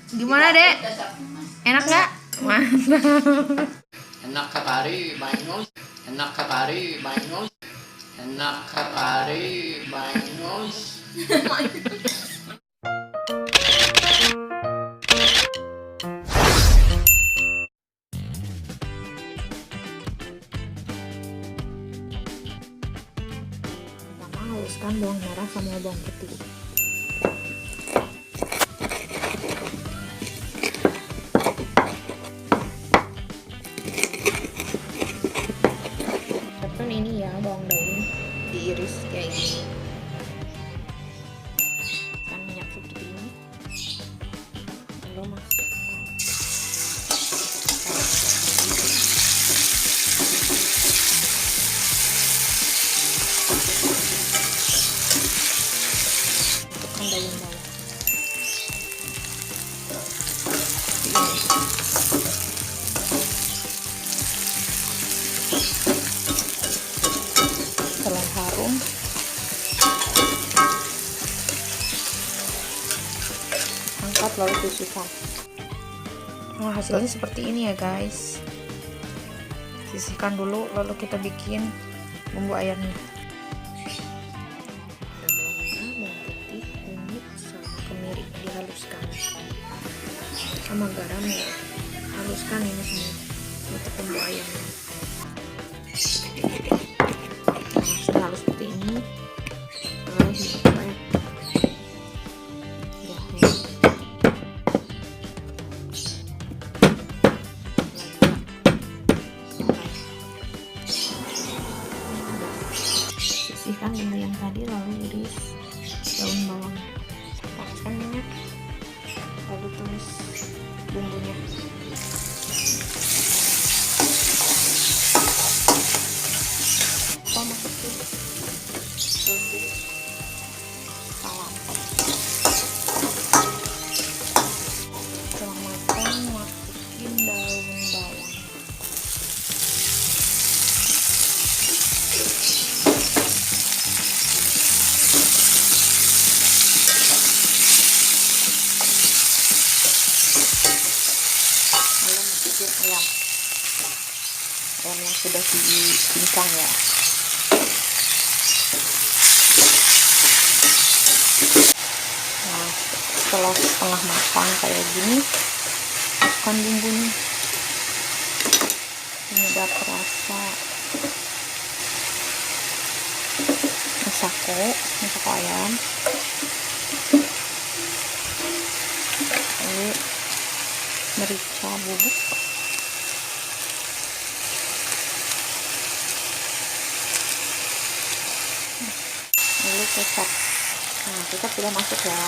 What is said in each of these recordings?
Gimana, Dek? Enak nggak? Mantap. Enak kepari bangus, enak kepari bangus, enak kepari bangus. Pertama haluskan bawang merah sama bawang putih. Siapkan ini ya, bawang daun diiris kayak gini. Kan minyak seperti ini. Lalu masuk masukkan daun bawang. Setelah harum, angkat lalu sisihkan. Nah, hasilnya seperti ini ya guys. Sisihkan dulu lalu kita bikin bumbu ayamnya. Bawang merah, bawang putih, kunyit, sama kemiri dihaluskan sama garam ya. Haluskan ini semua untuk bumbu ayamnya. Nah, setelah halus seperti ini, lalu masukkan ya, sisihkan bumbu yang tadi lalu iris daun bawang. Panaskan minyak lalu tumis bumbunya. Masukin bumbu salam. Setelah matang, masukin daun bawang. Lalu masukin ayam yang sudah dicincang ya. Nah, setelah setengah matang kayak gini, masukkan bumbunya. Penyedap rasa masako ayam. Lalu merica bubuk. Lalu kecap. Nah, kecap sudah masuk ya.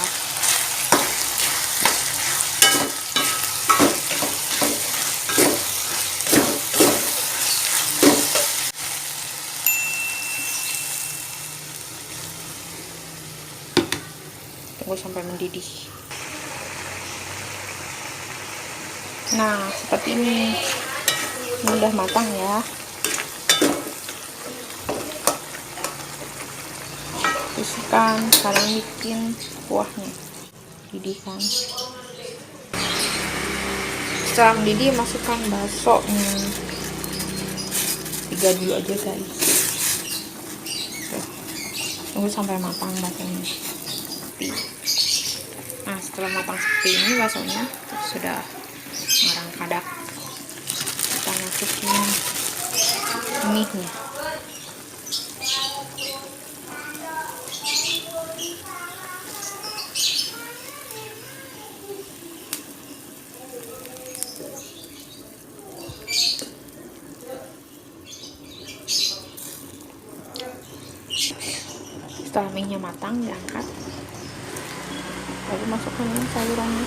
Tunggu sampai mendidih. Nah, seperti ini. Ini udah matang ya. Sisihkan, sekarang bikin kuahnya. Didihkan. Setelah mendidih, masukkan baksonya. 3 dulu aja guys. Tunggu sampai matang baksonya. Nah, setelah matang seperti ini baksonya sudah ngarang kadak. Kita masukin mie-nya. Setelah mie-nya matang, diangkat. Lalu masukkan sayurannya.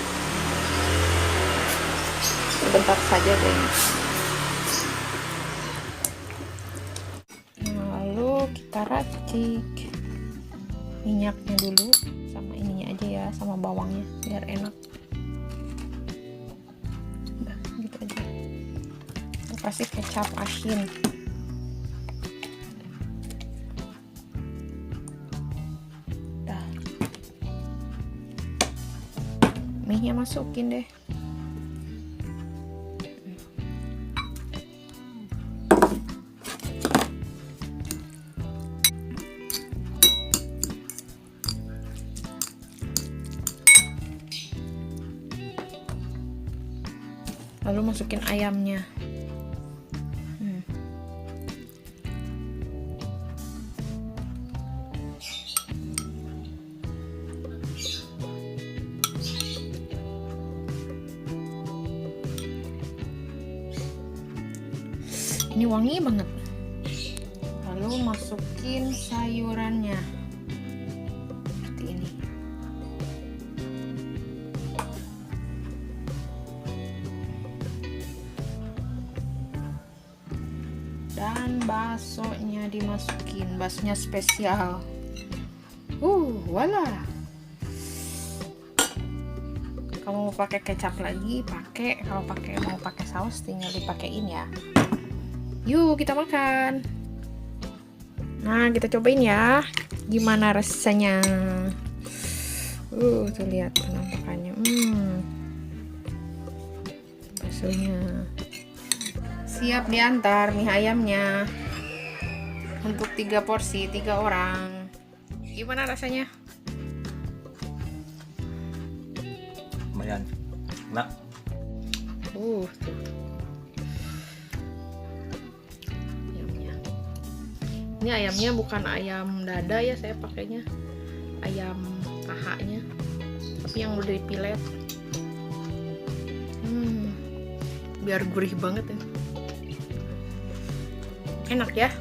Sebentar saja deh. Nah, lalu kita racik minyaknya dulu, sama ininya aja ya, sama bawangnya biar enak. Udah gitu aja. Kita kasih kecap asin. mie-nya masukin deh. Lalu masukin ayamnya. Ini wangi banget. Lalu masukin sayurannya seperti ini. Dan baksonya dimasukin, baksonya spesial. Wala. Kamu mau pakai kecap lagi, pakai. Kalau mau pakai saus tinggal dipakein ya. Yuk kita makan. Nah, kita cobain ya. Gimana rasanya? Tuh lihat penampakannya. Baksonya. Siap diantar mie ayamnya. Untuk 3 porsi, 3 orang. Gimana rasanya? Lumayan enak. Tuh. Ini ayamnya bukan ayam dada ya, saya pakainya ayam pahanya, tapi yang udah dipilet. Biar gurih banget ya. Enak ya.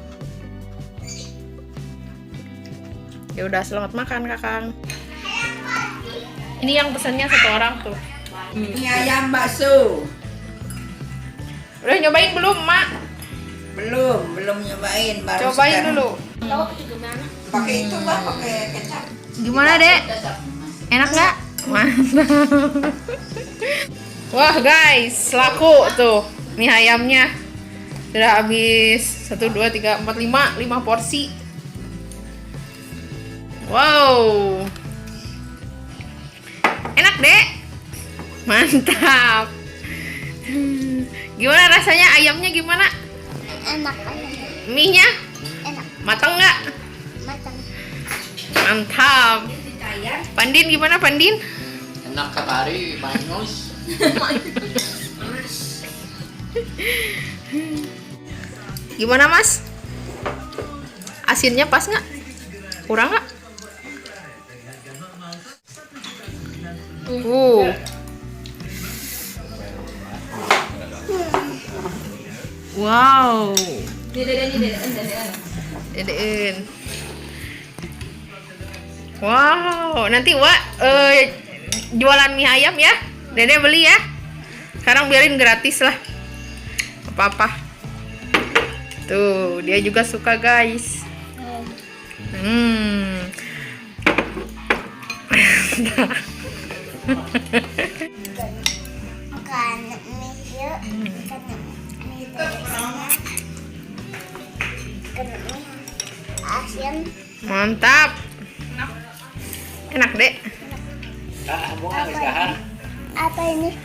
Ya udah, selamat makan Kakang. Ini yang pesannya 1 orang tuh. Ini ayam bakso. Udah nyobain belum, Mak? Belum nyobain. Baru Cobain sekarang. dulu. Pakai itu lah, pakai kecap. Gimana, Dek? Enak nggak? Mantap. Wah, guys, laku tuh mie ayamnya. Sudah habis 1, 2, 3, 4, 5 porsi. Wow. Enak, Dek? Mantap. Gimana rasanya, ayamnya gimana? Enak. Mie-nya? Enak. Matang nggak? Matang. Mantap. Pandin gimana, Pandin? Enak sekali, manis. Gimana, Mas? Asinnya pas nggak? Kurang nggak? Wow. Dedein. Wow, nanti Wak jualan mie ayam ya. Dede beli ya. Sekarang biarin gratis lah. Apa-apa. Tuh, dia juga suka, guys. Makan mie yuk. Makan mie asin. Mantap. Enak, Dek. Apa ini?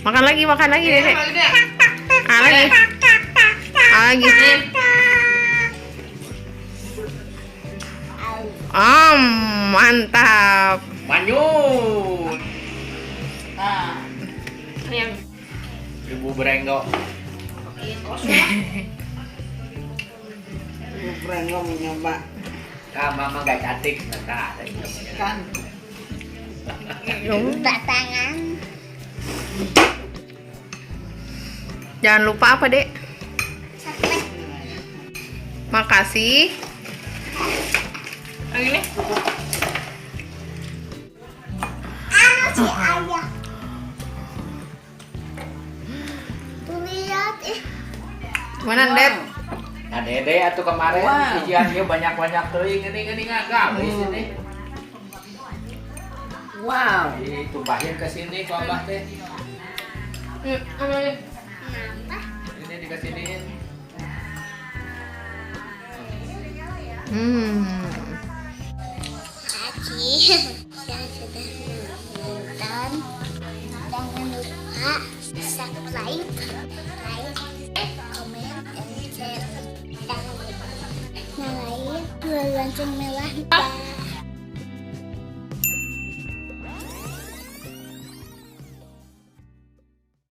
Makan lagi, Dede. Lagi. Mantap. Manyun. Ini yang Ibu Berenggo. Berenggo nyoba. Mama gak cantik, Kan. Batangan. Jangan lupa apa, Dek? Sate. Makasih. Lagi nih. Si ayah. Tuh lihat Mana, Dek? Nah, Dede atau kemarin ujian dia banyak-banyak teuing gini ngagak ini. Wow. Ditumbahin ke sini ku Abah teh. Kenapa? Ini dikasiniin. kasih yang sudah menonton. Jangan lupa subscribe, like, comment, and share. Jangan lupa nyalain lonceng merah.